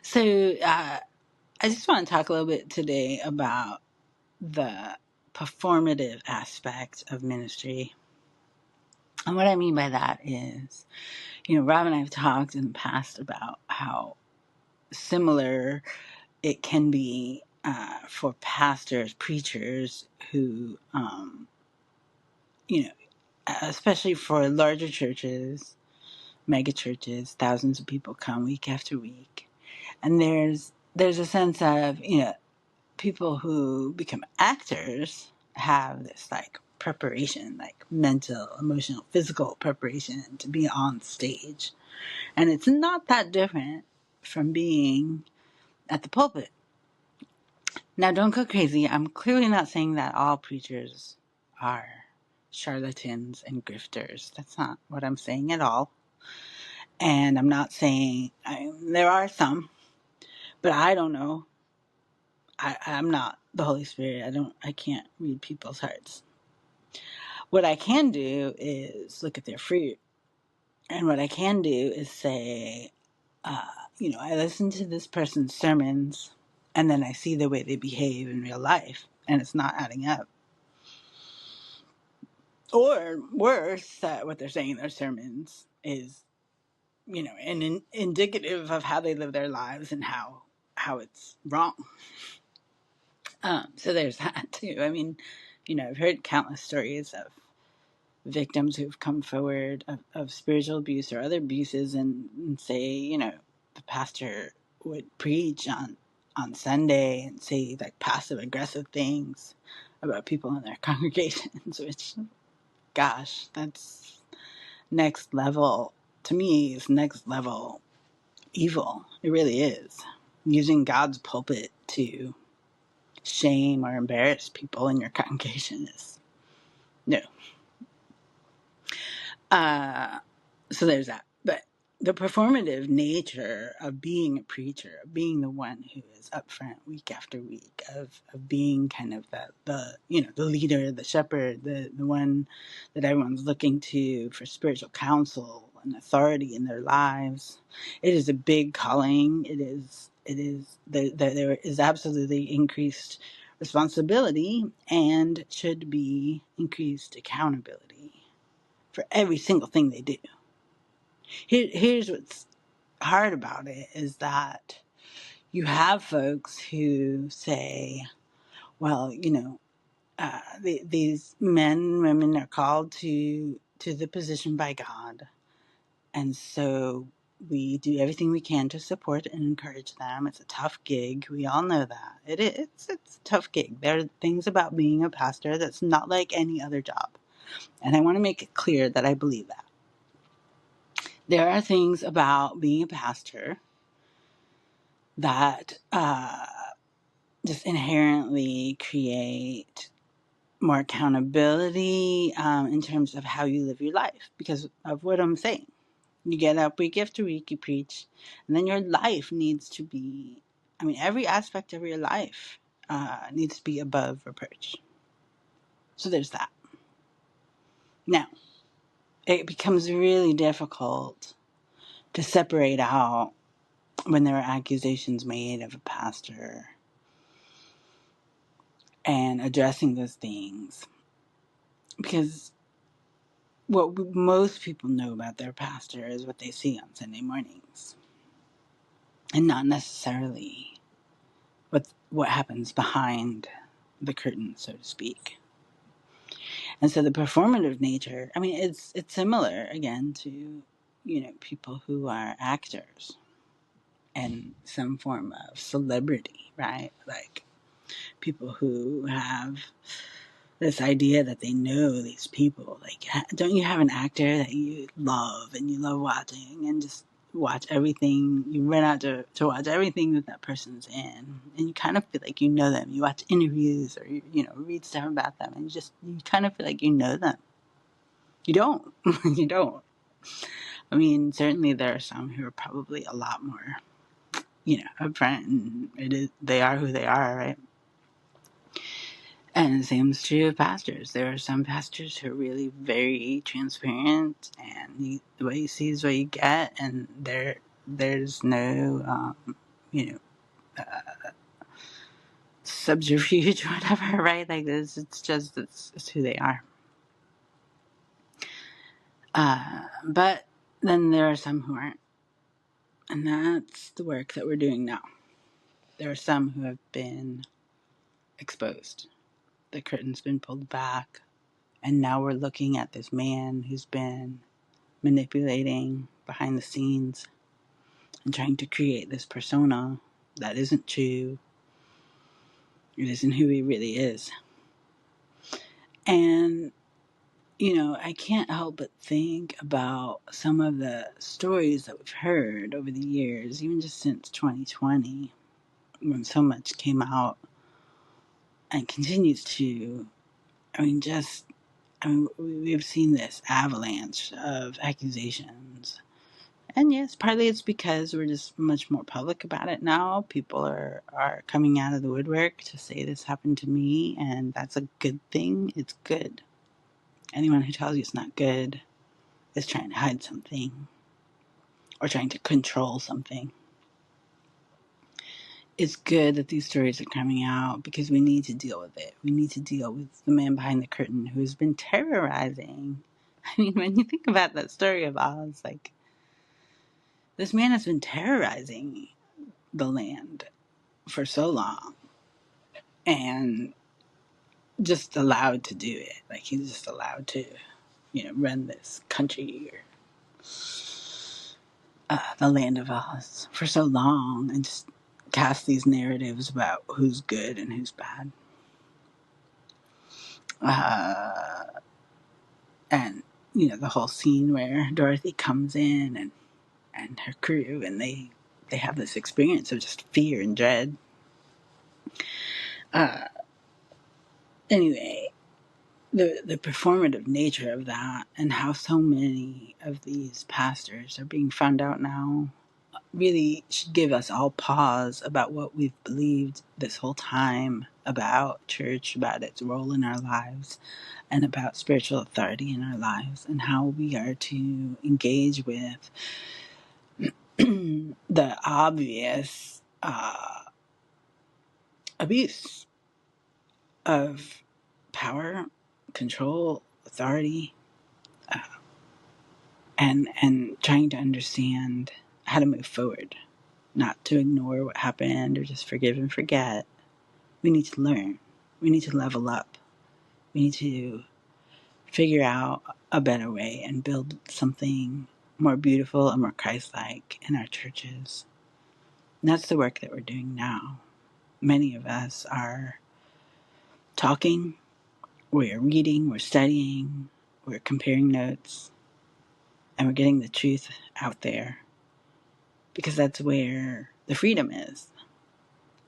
So I just want to talk a little bit today about the performative aspect of ministry. And what I mean by that is, Rob and I have talked in the past about how similar it can be for pastors, preachers who, especially for larger churches, mega churches, thousands of people come week after week. And there's a sense of, people who become actors have this like preparation, like mental, emotional, physical preparation to be on stage. And it's not that different from being at the pulpit. Now, don't go crazy. I'm clearly not saying that all preachers are charlatans and grifters. That's not what I'm saying at all. And I'm not saying there are some, but I don't know. I'm not the Holy Spirit. I can't read people's hearts. What I can do is look at their fruit. And what I can do is say, I listen to this person's sermons and then I see the way they behave in real life and it's not adding up. Or worse, that what they're saying in their sermons is, indicative of how they live their lives and how it's wrong. So there's that too. I mean, I've heard countless stories of victims who've come forward of spiritual abuse or other abuses and say, the pastor would preach on Sunday and say like passive aggressive things about people in their congregations, which, gosh, that's next level. To me, is next level evil. It really is. Using God's pulpit to shame or embarrass people in your congregation is no. So there's that. But the performative nature of being a preacher, of being the one who is up front week after week, of being kind of the leader, the shepherd, the one that everyone's looking to for spiritual counsel and authority in their lives. It is a big calling. There is absolutely increased responsibility and should be increased accountability for every single thing they do. Here's what's hard about it is that you have folks who say, well, these men and women are called to the position by God. And so we do everything we can to support and encourage them. It's a tough gig. We all know that. It's a tough gig. There are things about being a pastor that's not like any other job. And I want to make it clear that I believe that. There are things about being a pastor that just inherently create more accountability in terms of how you live your life because of what I'm saying. You get up week after week, you preach, and then your life needs to be, every aspect of your life needs to be above reproach. So there's that. Now, it becomes really difficult to separate out when there are accusations made of a pastor and addressing those things. Because what most people know about their pastor is what they see on Sunday mornings. And not necessarily what happens behind the curtain, so to speak. And so the performative nature, it's similar, again, to, people who are actors and some form of celebrity, right? Like people who have this idea that they know these people. Like, don't you have an actor that you love and you love watching and just watch everything? You run out to watch everything that person's in, and you kind of feel like you know them. You watch interviews or read stuff about them, and you kind of feel like you know them. You don't. You don't. Certainly there are some who are probably a lot more, upfront, and they are who they are, right? And the same is true of pastors. There are some pastors who are really very transparent, and what you see is what you get, and there's no you know, subterfuge or whatever, right? Like this, it's who they are. But then there are some who aren't. And that's the work that we're doing now. There are some who have been exposed. The curtain's been pulled back. And now we're looking at this man who's been manipulating behind the scenes and trying to create this persona that isn't true. It isn't who he really is. And, I can't help but think about some of the stories that we've heard over the years, even just since 2020, when so much came out and continues to. We've seen this avalanche of accusations. And yes, partly it's because we're just much more public about it now. People are coming out of the woodwork to say this happened to me, and that's a good thing. It's good. Anyone who tells you it's not good is trying to hide something or trying to control something. It's good that these stories are coming out because we need to deal with it. We need to deal with the man behind the curtain who's been terrorizing. I mean, when you think about that story of Oz, like, this man has been terrorizing the land for so long and just allowed to do it. Like, he's just allowed to, run this country or the land of Oz for so long and just cast these narratives about who's good and who's bad. And, the whole scene where Dorothy comes in and her crew and they have this experience of just fear and dread. Anyway, the performative nature of that and how so many of these pastors are being found out now really should give us all pause about what we've believed this whole time about church, about its role in our lives, and about spiritual authority in our lives, and how we are to engage with the obvious abuse of power, control, authority, and trying to understand how to move forward, not to ignore what happened or just forgive and forget. We need to learn. We need to level up. We need to figure out a better way and build something more beautiful and more Christ-like in our churches. And that's the work that we're doing now. Many of us are talking, we're reading, we're studying, we're comparing notes, and we're getting the truth out there because that's where the freedom is,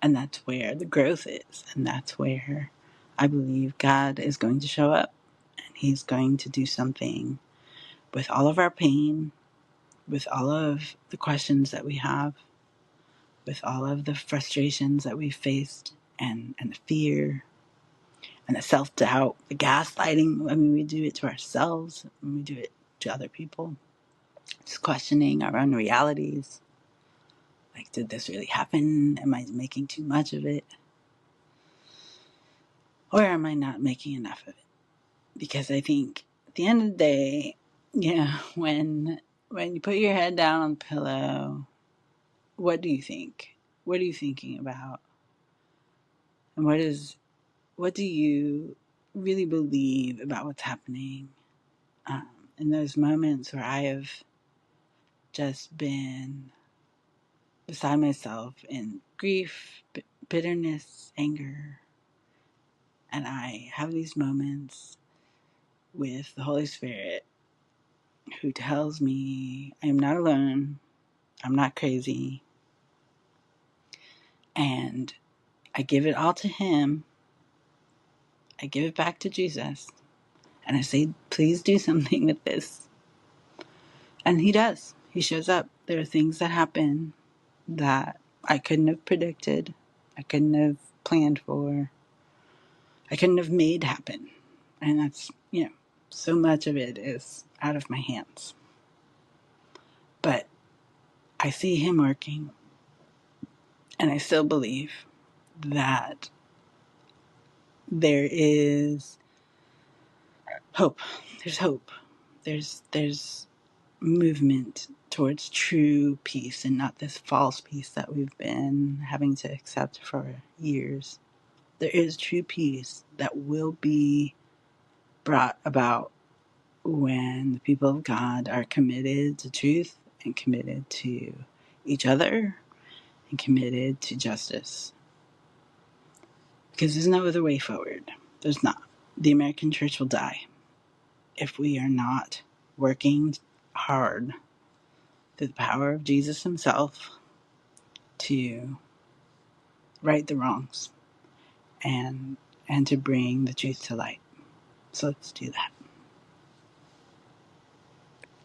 and that's where the growth is, and that's where I believe God is going to show up, and He's going to do something with all of our pain, with all of the questions that we have, with all of the frustrations that we've faced, and the fear, and the self-doubt, the gaslighting. I mean, we do it to ourselves, and we do it to other people. Just questioning our own realities. Like, did this really happen? Am I making too much of it? Or am I not making enough of it? Because I think at the end of the day, when you put your head down on the pillow, what do you think? What are you thinking about? And what do you really believe about what's happening? In those moments where I have just been beside myself in grief, bitterness, anger, and I have these moments with the Holy Spirit who tells me I am not alone, I'm not crazy, and I give it all to Him. I give it back to Jesus, and I say, please do something with this. And He does. He shows up. There are things that happen that I couldn't have predicted, I couldn't have planned for, I couldn't have made happen. And that's, so much of it is out of my hands. But I see Him working. And I still believe that there is hope. There's hope. There's movement towards true peace and not this false peace that we've been having to accept for years. There is true peace that will be brought about when the people of God are committed to truth and committed to each other and committed to justice. Because there's no other way forward. There's not. The American church will die if we are not working hard through the power of Jesus himself to right the wrongs and to bring the truth to light. So let's do that.